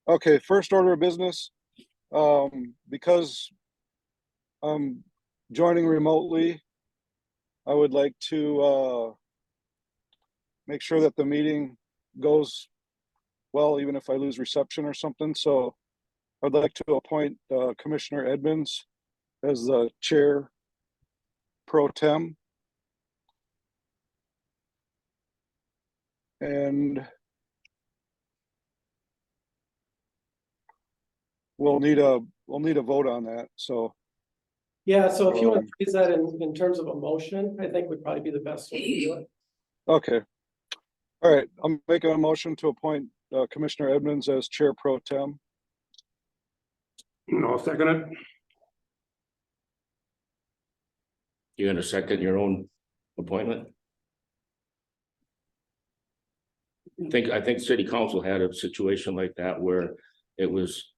Okay, first order of business, because I'm joining remotely, I would like to make sure that the meeting goes well, even if I lose reception or something. So I'd like to appoint Commissioner Edmonds as the chair pro tem. And we'll need a vote on that. So yeah, so if you want to phrase that in terms of a motion, I think would probably be the best way to do it. okay. All right, I'm making a motion to appoint Commissioner Edmonds as chair pro tem. I'll second it. You're gonna second your own appointment? I think city council had a situation like that where it was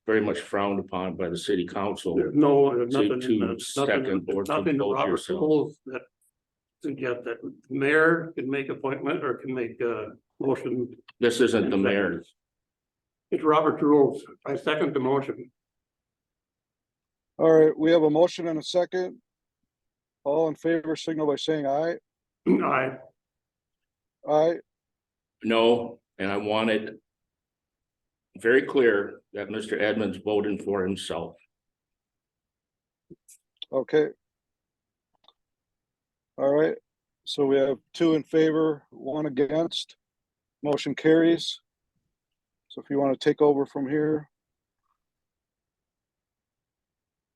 very much frowned upon by the city council. There's nothing to second or to nothing in vote Robert's yourself. rules that suggest that the mayor can make appointment or can make a motion. This isn't the mayor's. It's Robert's rules. I second the motion. All right, we have a motion and a second. All in favor, signal by saying aye. Aye. Aye. No, and I want it very clear that Mr. Edmonds voted for himself. Okay. All right, so we have 2 in favor, 1 against. Motion carries. So if you want to take over from here,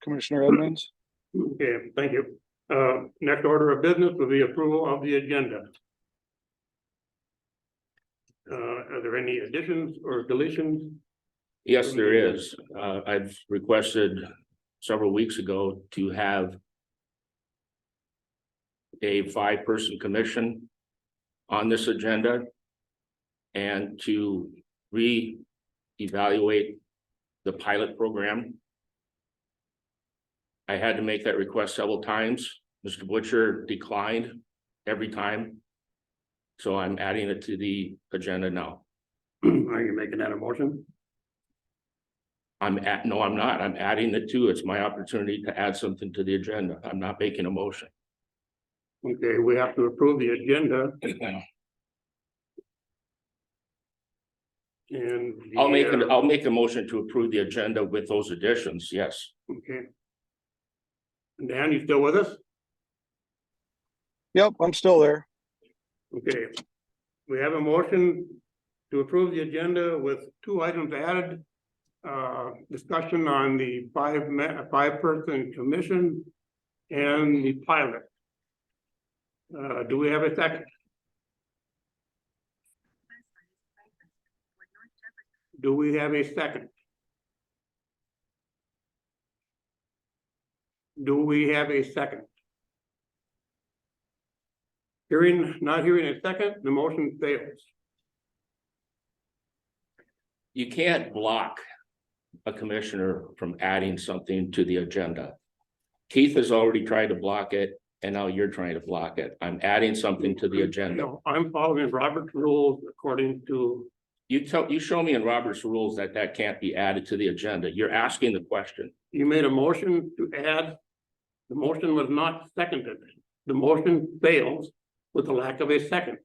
Commissioner Edmonds. Okay, thank you. Next order of business will be approval of the agenda. Are there any additions or deletions? Yes, there is. I've requested several weeks ago to have a 5-person commission on this agenda and to re-evaluate the pilot program. I had to make that request several times. Mr. Butcher declined every time. So I'm adding it to the agenda now. Are you making that a motion? No, I'm not. I'm adding it to. It's my opportunity to add something to the agenda. I'm not making a motion. Okay, we have to approve the agenda. And I'll make a motion to approve the agenda with those additions. Yes. okay. Dan, you still with us? Yep, I'm still there. Okay. We have a motion to approve the agenda with 2 items added. Discussion on the 5-person commission and the pilot. Do we have a second? Do we have a second? Do we have a second? Not hearing a second, the motion fails. You can't block a commissioner from adding something to the agenda. Keith has already tried to block it, and now you're trying to block it. I'm adding something to the agenda. No, I'm following Robert's rules according to. You show me in Robert's rules that can't be added to the agenda. You're asking the question. You made a motion to add. The motion was not seconded. The motion fails with the lack of a second.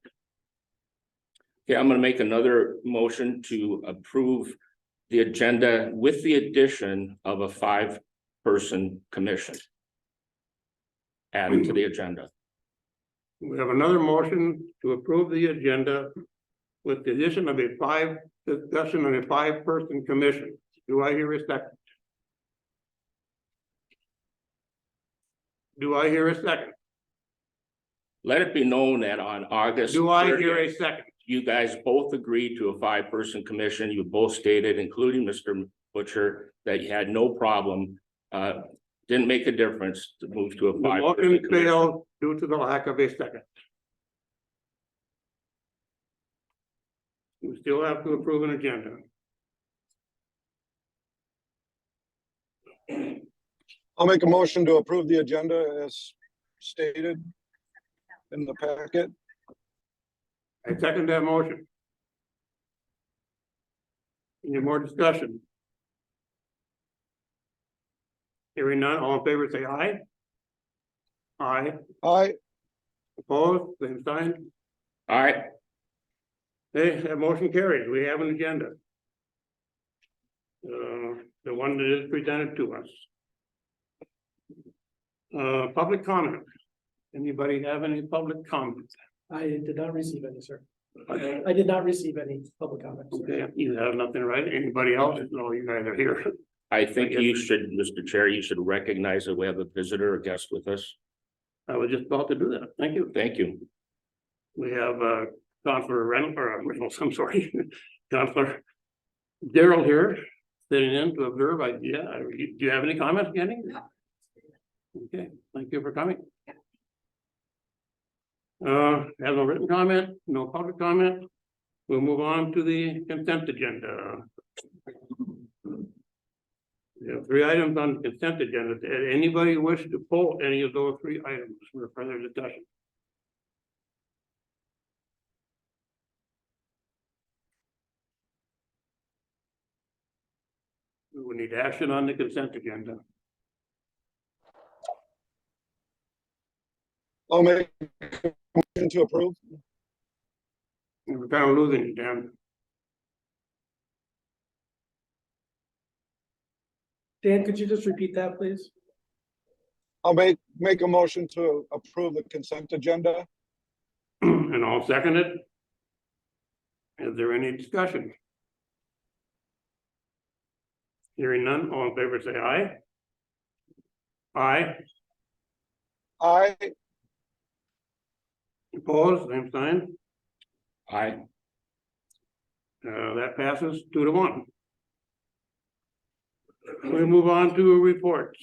Okay, I'm going to make another motion to approve the agenda with the addition of a 5-person commission added to the agenda. We have another motion to approve the agenda with the addition of a discussion on a 5-person commission. Do I hear a second? Do I hear a second? Let it be known that on August. Do I 30th, hear a second? you guys both agreed to a 5-person commission. You both stated, including Mr. Butcher, that you had no problem. Didn't make a difference to move to a 5-person Motion commission. failed due to the lack of a second. We still have to approve an agenda. I'll make a motion to approve the agenda as stated in the packet. I second that motion. Any more discussion? Hearing none, all in favor, say aye. Aye, I, opposed, same sign. All right, Hey, that motion carries. We have an agenda. The one that is presented to us. Public comment. Anybody have any public comments? I did not receive any, sir. I did not receive any public comments. Okay, you have nothing, right? Anybody else? No, you guys are here. I think you should, Mr. Chair, you should recognize that we have a visitor, a guest with us. I was just about to do that. Thank you. Thank you. We have Counselor Reynolds, I'm sorry, Counselor Daryl here, sitting in to observe. Do you have any comments, Kenny? Okay, thank you for coming. Have no written comment, no public comment. We'll move on to the consent agenda. We have 3 items on the consent agenda. Does anybody wish to pull any of those 3 items for further discussion? We need action on the consent agenda. I'll make a motion to approve. We're kind of losing it, Dan. Dan, could you just repeat that, please? I'll make a motion to approve the consent agenda. And I'll second it. Is there any discussion? Hearing none, all in favor say aye. Aye, I, opposed, same sign. Aye. That passes 2-1. We move on to reports.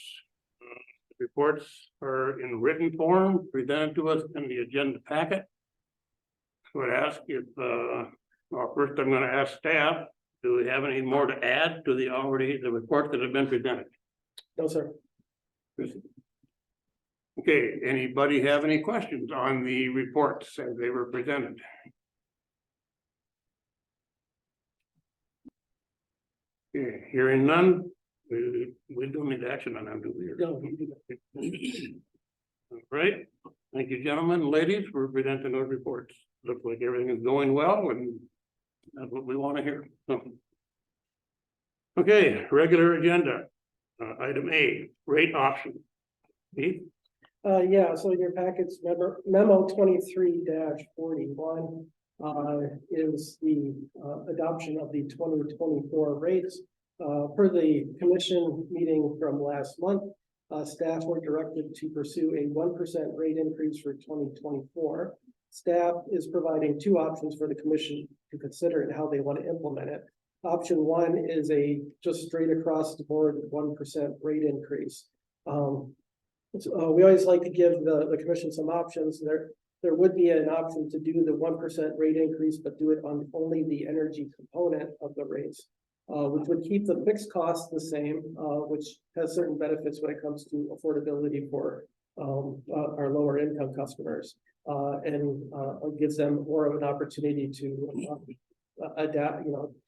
Reports are in written form presented to us in the agenda packet. I would ask if, well, first I'm gonna ask staff, do we have any more to add to the reports that have been presented? No, sir. Okay, anybody have any questions on the reports as they were presented? Okay, hearing none, we don't need action on them, do we? No. All right, thank you, gentlemen and ladies, for presenting those reports. Looks like everything is going well, and that's what we want to hear. Okay, regular agenda. Item A, rate option. Keith? Yeah, so in your packets, memo 23-41 is the adoption of the 2024 rates. Per the commission meeting from last month, staff were directed to pursue a 1% rate increase for 2024. Staff is providing 2 options for the commission to consider and how they want to implement it. Option 1 is a just straight across the board 1% rate increase. We always like to give the commission some options. There would be an option to do the 1% rate increase, but do it on only the energy component of the rates, which would keep the fixed costs the same, which has certain benefits when it comes to affordability for our lower income customers, and gives them more of an opportunity to adapt,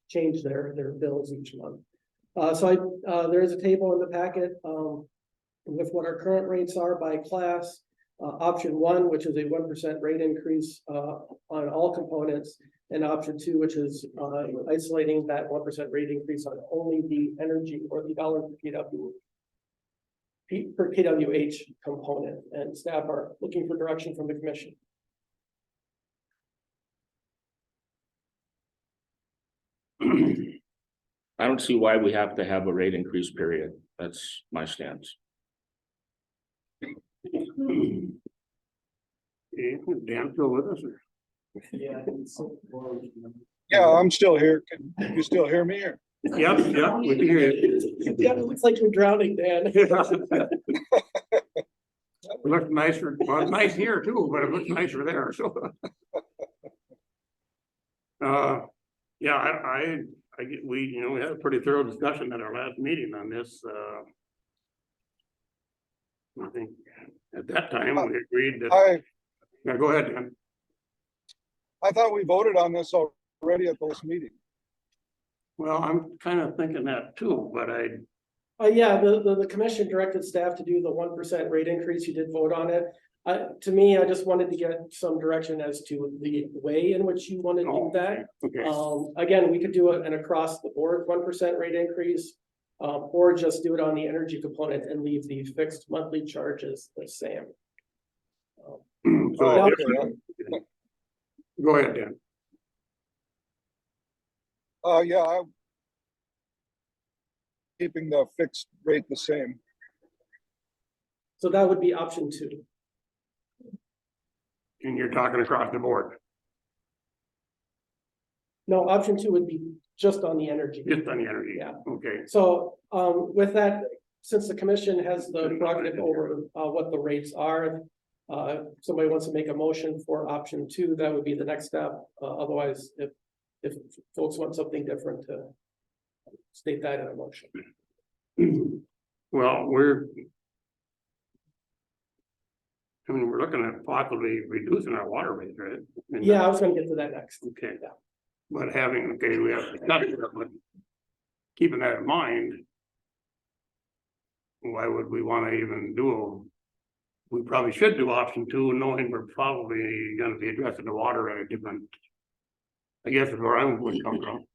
change their bills each month. There is a table in the packet with what our current rates are by class. Option 1, which is a 1% rate increase on all components, and option 2, which is isolating that 1% rate increase on only the energy or the dollar per kWh component. And staff are looking for direction from the commission. I don't see why we have to have a rate increase period. That's my stance. Dan still with us? Yeah. yeah, I'm still here. Can you still hear me here? Yep, we can hear you. Yeah, it looks like you're drowning, Dan. It looks nicer, well, it's nice here too, but it looks nicer there, so. Yeah, we had a pretty thorough discussion at our last meeting on this, I think at that time we agreed that, yeah, go ahead, Dan. I thought we voted on this already at this meeting. Well, I'm kind of thinking that too, but Yeah, the commission directed staff to do the 1% rate increase. You did vote on it. To me, I just wanted to get some direction as to the way in which you want to do that. Okay, Again, we could do an across the board 1% rate increase. Or just do it on the energy component and leave the fixed monthly charges the same. so Oh, if- okay. go ahead, Dan. Yeah, I'm keeping the fixed rate the same. So that would be option 2. And you're talking across the board, No, option 2 would be just on the energy. just on the energy. Yeah. Okay, So, with that, since the commission has the prerogative over, what the rates are. Somebody wants to make a motion for option 2, that would be the next step. Otherwise, if folks want something different to state that in a motion. well, we're looking at possibly reducing our water rates, right? And- Yeah, I was gonna get to that next. Okay. Yeah. But we have to cut it, but keeping that in mind. Why would we wanna even we probably should do option 2, knowing we're probably gonna be addressing the water at a different. I guess is where I'm going to come from.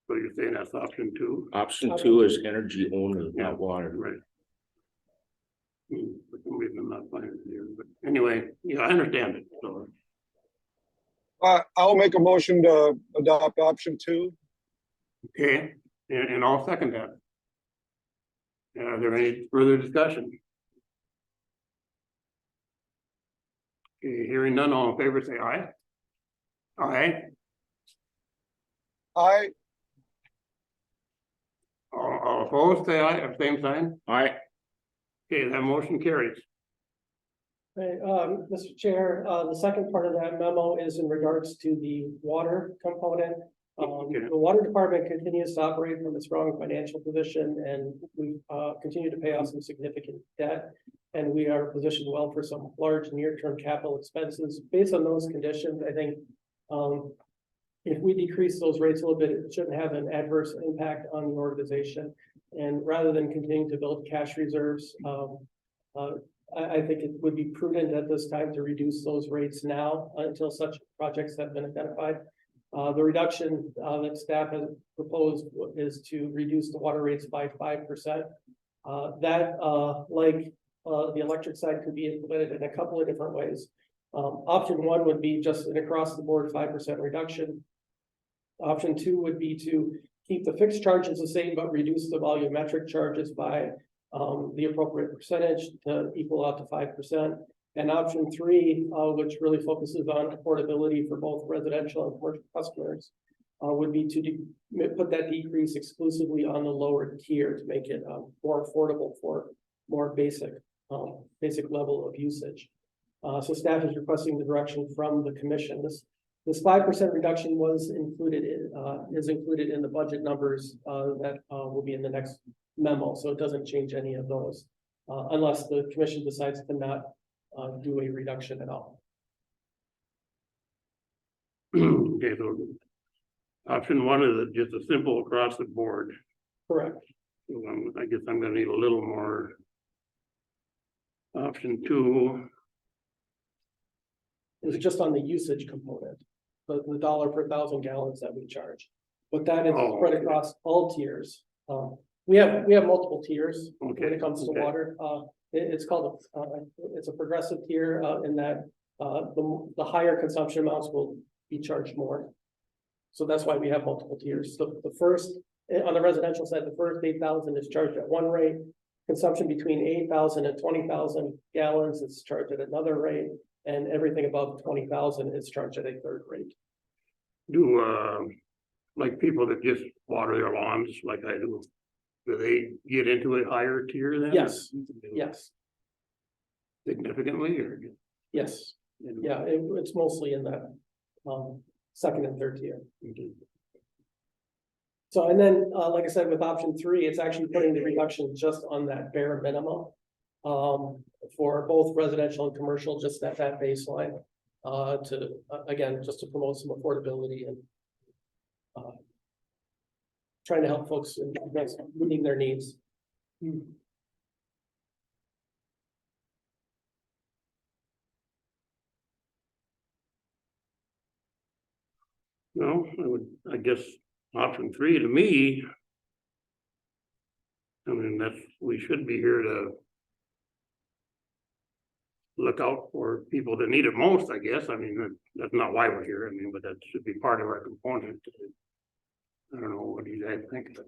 So you're saying that's option 2? Option 2 is energy only, Yeah. not water. Right. For some reason I'm not finding it here, but anyway, yeah, I understand it, so. I'll make a motion to adopt option 2. Okay, and I'll second that. Are there any further discussion? Okay, hearing none, all in favor, say aye. Aye, I, all opposed, say aye, at the same sign. All right, Okay, that motion carries. Hey, Mr. Chair, the second part of that memo is in regards to the water component. Okay. The water department continues to operate from a strong financial position, and we continue to pay off some significant debt. And we are positioned well for some large near-term capital expenses. Based on those conditions, I think if we decrease those rates a little bit, it shouldn't have an adverse impact on the organization. And rather than continuing to build cash reserves, I think it would be prudent at this time to reduce those rates now until such projects have been identified. The reduction that staff has proposed is to reduce the water rates by 5%. Like the electric side, could be implemented in a couple of different ways. Option 1 would be just an across the board 5% reduction. Option 2 would be to keep the fixed charges the same, but reduce the volumetric charges by the appropriate percentage to equal out to 5%. And option 3, which really focuses on affordability for both residential and commercial customers, would be to put that decrease exclusively on the lower tier to make it more affordable for more basic level of usage. So staff is requesting the direction from the commission. This 5% reduction is included in the budget numbers that will be in the next memo. So it doesn't change any of those unless the commission decides to not do a reduction at all. Okay, so option 1 is just a simple across the board. Correct. So I guess I'm gonna need a little more. Option 2, It's just on the usage component, the dollar per 1,000 gallons that we charge. But that is Oh, spread okay. across all tiers. We have multiple tiers when Okay, it comes to okay. water. It's called it's a progressive tier in that the higher consumption amounts will be charged more. So that's why we have multiple tiers. So the first, on the residential side, the first 8,000 is charged at one rate. Consumption between 8,000 and 20,000 gallons is charged at another rate, and everything above 20,000 is charged at a third rate. do like people that just water their lawns like I do they get into a higher tier then? Yes. Yes, Significantly or? yes, yeah, it's mostly in that second and third tier. So, and then, like I said, with option 3, it's actually putting the reduction just on that bare minimum. For both residential and commercial, just at that baseline. again, just to promote some affordability and trying to help folks in meeting their needs. No, I guess option 3 to me. I mean, we should be here to look out for people that need it most, I guess. I mean, that's not why we're here. I mean, but that should be part of our component. I don't know, what do you guys think of it?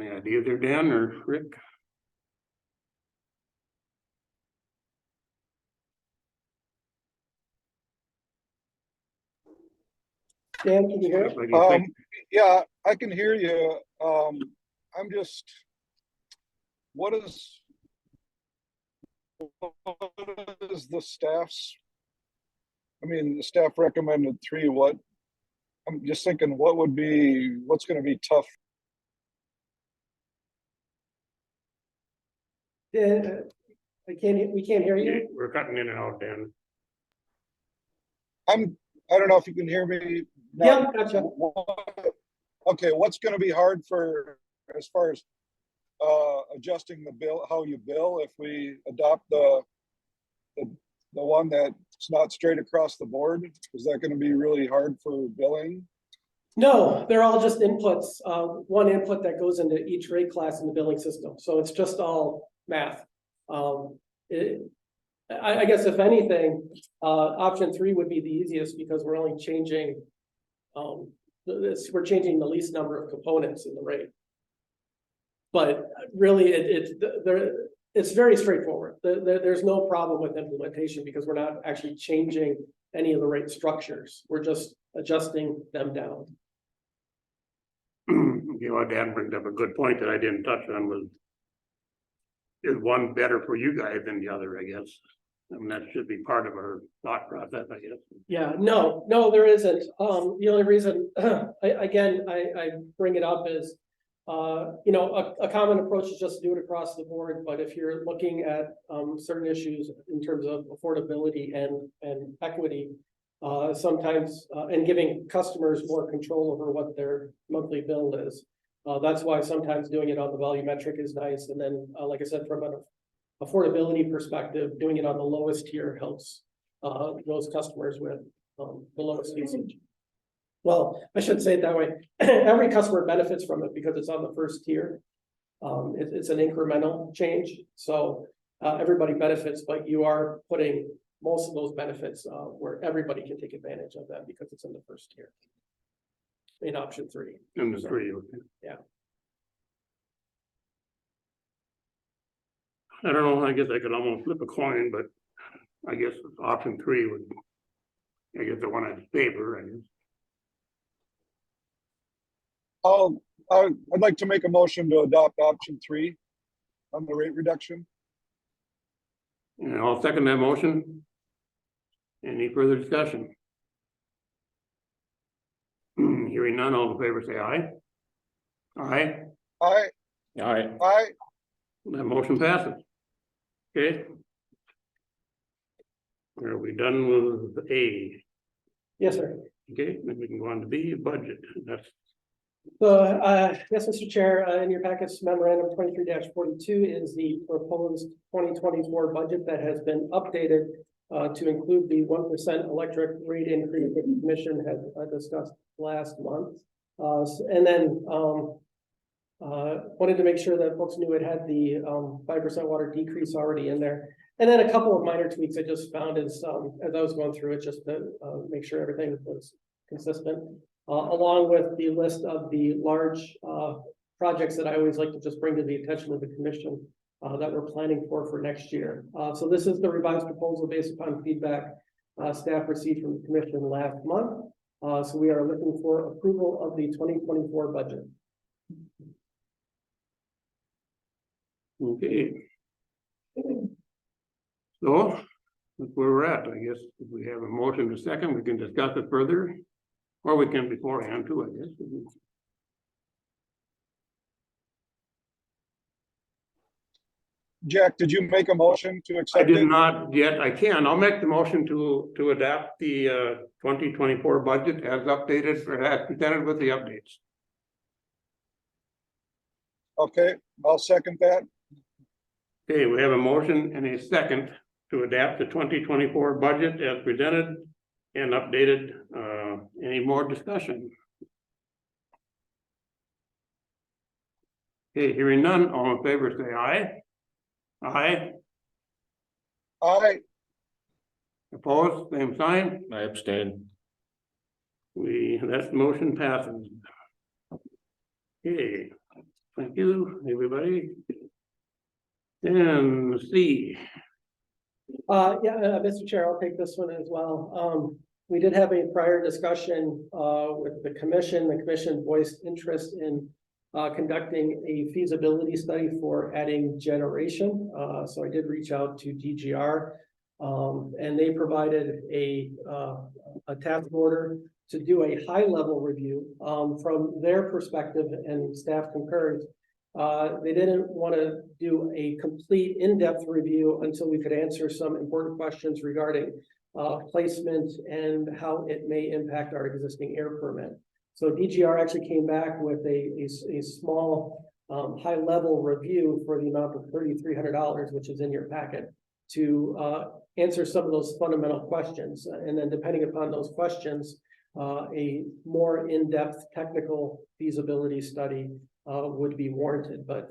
Any idea there, Dan or Rick? Dan, can you hear us? What do you think? Yeah, I can hear you. I'm just, what is the staff's? I mean, the staff recommended 3. What? I'm just thinking, what's going to be tough? Dan, we can't hear you. We're cutting in and out, Dan. I don't know if you can hear me. Yeah, gotcha. Okay, what's going to be hard for, as far as adjusting the bill, how you bill, if we adopt the one that's not straight across the board? Is that going to be really hard for billing? No, they're all just inputs. One input that goes into each rate class in the billing system. So it's just all math. I guess if anything, option 3 would be the easiest because we're only changing, we're changing the least number of components in the rate. But really, it's very straightforward. There's no problem with implementation because we're not actually changing any of the rate structures. We're just adjusting them down. You know, Dan brings up a good point that I didn't touch on was, is one better for you guys than the other, I guess. I mean, that should be part of our thought process, I guess. Yeah, no, there isn't. The only reason, I bring it up is, you know, a common approach is just to do it across the board. But if you're looking at certain issues in terms of affordability and equity, sometimes, and giving customers more control over what their monthly bill is. That's why sometimes doing it on the volumetric is nice. And then, like I said, from an affordability perspective, doing it on the lowest tier helps those customers with the lowest usage. Well, I shouldn't say it that way. Every customer benefits from it because it's on the first tier. It's an incremental change. So everybody benefits, but you are putting most of those benefits where everybody can take advantage of that because it's in the first tier. In option 3. In the 3, okay. Yeah. I don't know, I guess I could almost flip a coin, but I guess option 3 would, I guess the one I'd favor, I guess. I'd like to make a motion to adopt option 3 on the rate reduction. And I'll second that motion. Any further discussion? Hearing none, all in favor say aye. Aye. Aye. Aye. Aye. That motion passes. Okay. Are we done with A? Yes, sir. Okay, then we can go on to B, budget. That's So, yes, Mr. Chair, in your packets, memorandum 23-42 is the proposed 2024 budget that has been updated to include the 1% electric rate increase that the commission had discussed last month. And then wanted to make sure that folks knew it had the 5% water decrease already in there. And then a couple of minor tweaks I just found as I was going through it, just to make sure everything was consistent. Along with the list of the large projects that I always like to just bring to the attention of the commission that we're planning for next year. So this is the revised proposal based upon feedback staff received from the commission last month. So we are looking for approval of the 2024 budget. okay. So that's where we're at. I guess if we have a motion to second, we can discuss it further. Or we can beforehand too, I guess. Jack, did you make a motion to I accept did it? not yet. I can. I'll make the motion to adapt the 2024 budget as updated or as presented with the updates. Okay, I'll second that. Okay, we have a motion and a second to adapt the 2024 budget as presented and updated. Any more discussion? Okay, hearing none, all in favor say aye. Aye. Aye, Opposed, same sign. I abstain. That motion passes. Okay, thank you, everybody. And C, Mr. Chair, I'll take this one as well. We did have a prior discussion with the commission. The commission voiced interest in conducting a feasibility study for adding generation. So I did reach out to DGR, and they provided a task order to do a high-level review. From their perspective, and staff concurs, they didn't want to do a complete in-depth review until we could answer some important questions regarding placement and how it may impact our existing air permit. So DGR actually came back with a small high-level review for the amount of $3,300, which is in your packet, to answer some of those fundamental questions. And then depending upon those questions, a more in-depth technical feasibility study would be warranted. But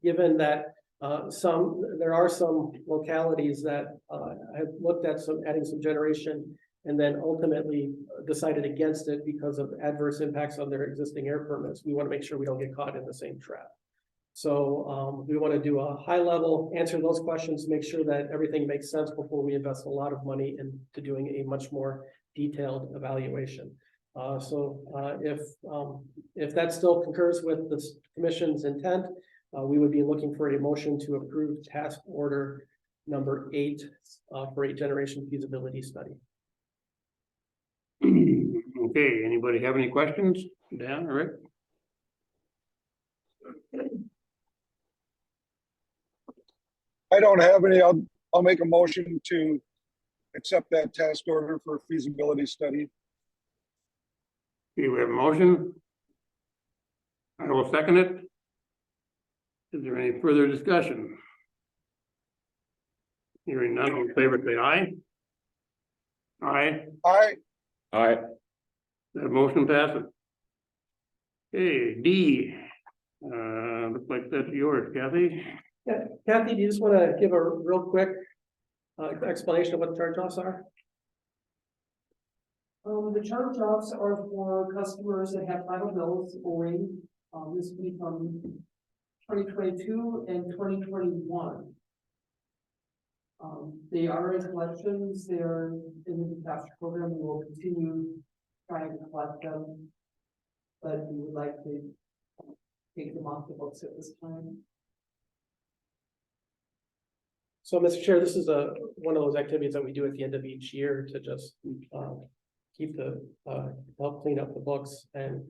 given that there are some localities that have looked at adding some generation and then ultimately decided against it because of adverse impacts on their existing air permits, we want to make sure we don't get caught in the same trap. So we want to do a high level, answer those questions, make sure that everything makes sense before we invest a lot of money into doing a much more detailed evaluation. If that still concurs with the commission's intent, we would be looking for a motion to approve task order number 8 for a generation feasibility study. okay, anybody have any questions? Dan or Rick? I don't have any. I'll make a motion to accept that task order for feasibility study. Okay, we have a motion. I will second it. Is there any further discussion? Hearing none, all in favor say aye. Aye, Aye, Aye. that motion passes. Okay, D, looks like that's yours, Kathy. Yeah, Kathy, do you just want to give a real quick explanation of what the charge-offs are? The charge-offs are for customers that have final bills owing, this will be from 2022 and 2021. They are in collections, they're in the disaster program, we will continue trying to collect them. But we would like to take them off the books at this time. So, Mr. Chair, this is one of those activities that we do at the end of each year to just keep help clean up the books. And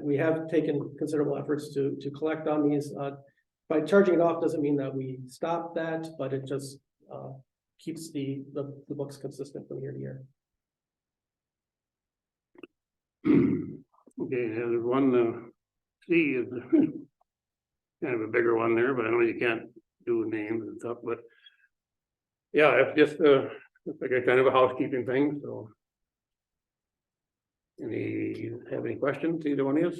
we have taken considerable efforts to collect on these. By charging it off doesn't mean that we stop that, but it just keeps the books consistent from year to year. Okay, there's one, C is kind of a bigger one there, but I know you can't do names and stuff, but yeah, it's just it's like a kind of a housekeeping thing, so. Have any questions, either one of us?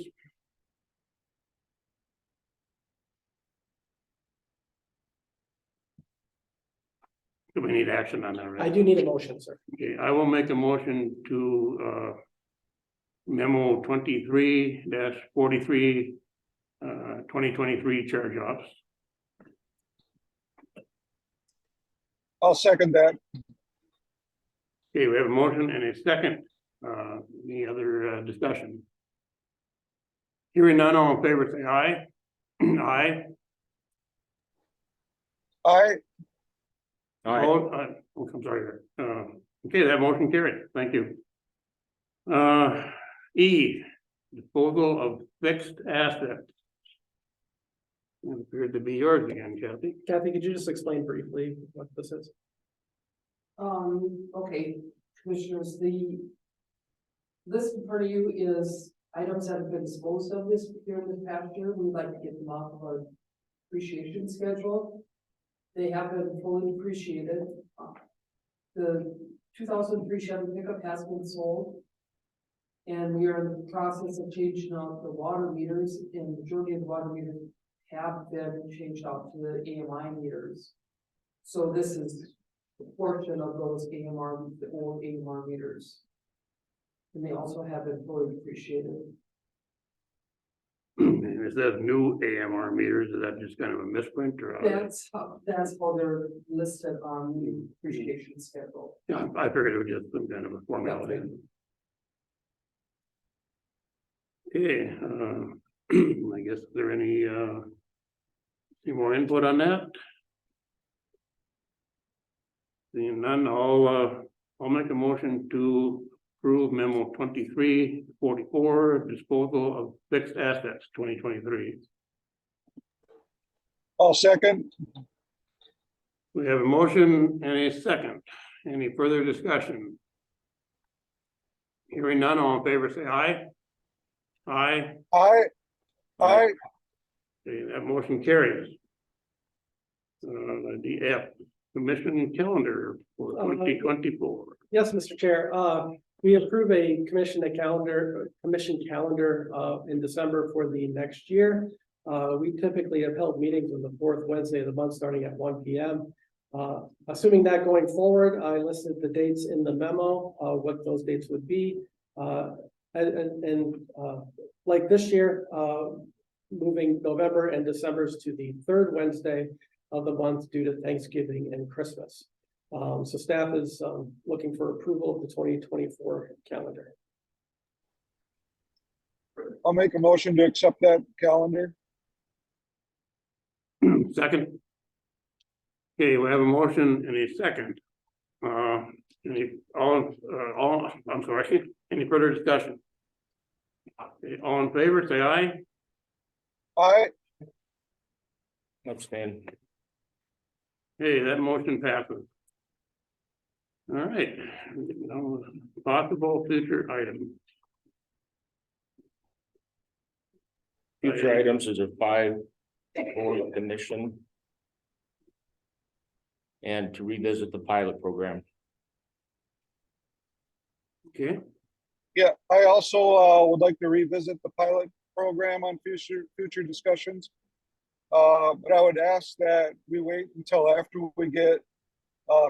Do we need action on that? Right? I do need a motion, sir. Okay, I will make a motion to memo 23-43 2023 charge offs. I'll second that. Okay, we have a motion and a second. Any other discussion? Hearing none, all in favor say aye. Aye. Aye, Aye. I'm sorry. Okay, that motion carried. Thank you. E, disposal of fixed assets. It appeared to be yours again, Kathy. Kathy, could you just explain briefly what this is? Okay, commissioners, the list in front of you is items that have been disposed of during this past year. We'd like to get them off of our depreciation schedule. They have been fully depreciated. The 2003 Chevy pickup has been sold. And we are in the process of changing out the water meters, and the majority of the water meters have been changed out to the AMI meters. So this is a portion of those AMR, the old AMR meters. And they also have been fully depreciated. And it says new AMR meters, is that just kind of a misprint or? That's how they're listed on the depreciation schedule. Yeah, I figured it was just some kind of a formality. Okay, I guess is there any more input on that? Seeing none, I'll make a motion to approve memo 2344, disposal of fixed assets 2023. I'll second. We have a motion and a second. Any further discussion? Hearing none, all in favor say aye. Aye. Aye. Aye. Okay, that motion carries. The F, commission calendar for 2024. Yes, Mr. Chair, we approve a commission calendar in December for the next year. We typically have held meetings on the fourth Wednesday of the month, starting at 1 p.m. Assuming that going forward, I listed the dates in the memo, what those dates would be. Like this year, moving November and December's to the third Wednesday of the month due to Thanksgiving and Christmas. So staff is looking for approval of the 2024 calendar. I'll make a motion to accept that calendar. Second. Okay, we have a motion and a second. I'm sorry, any further discussion? Okay, all in favor, say aye. Aye. Abstain. Hey, that motion passes. All right, now, possible future items. Future items is a 5 board commission. And to revisit the pilot program. Okay, Yeah, I also would like to revisit the pilot program on future discussions. But I would ask that we wait until after we get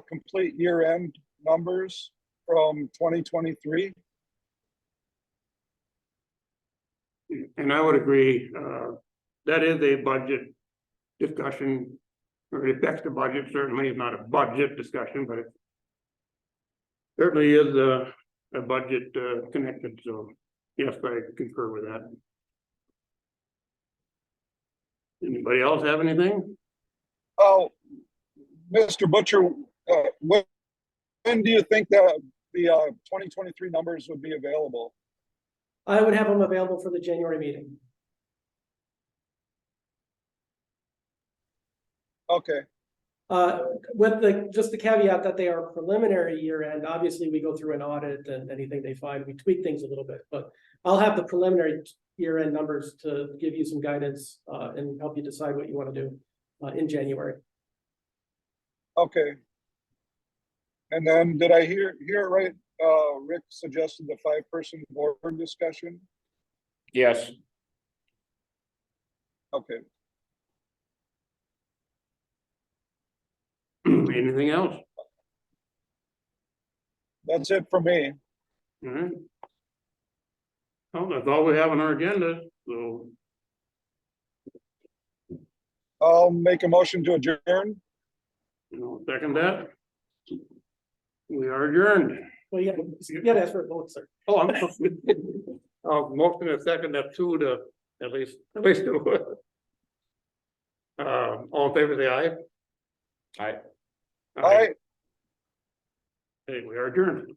complete year-end numbers from 2023. and I would agree, that is a budget discussion. Or it affects the budget, certainly it's not a budget discussion, but it certainly is a budget connected, so yes, I concur with that. Anybody else have anything? Oh, Mr. Butcher, when do you think that the 2023 numbers would be available? I would have them available for the January meeting. Okay, With just the caveat that they are preliminary year end. Obviously, we go through an audit and anything they find, we tweak things a little bit, but I'll have the preliminary year end numbers to give you some guidance and help you decide what you want to do in January. okay. And then did I hear it right? Rick suggested the 5-person board discussion. Yes. Okay. Anything else? That's it for me. All right. Well, that's all we have on our agenda, so I'll make a motion to adjourn. second that. We are adjourned. Well, you gotta ask for a vote, sir. Oh, I'm. Motion and second, that two to at least two. All in favor, say aye. Aye. Aye. Hey, we are adjourned.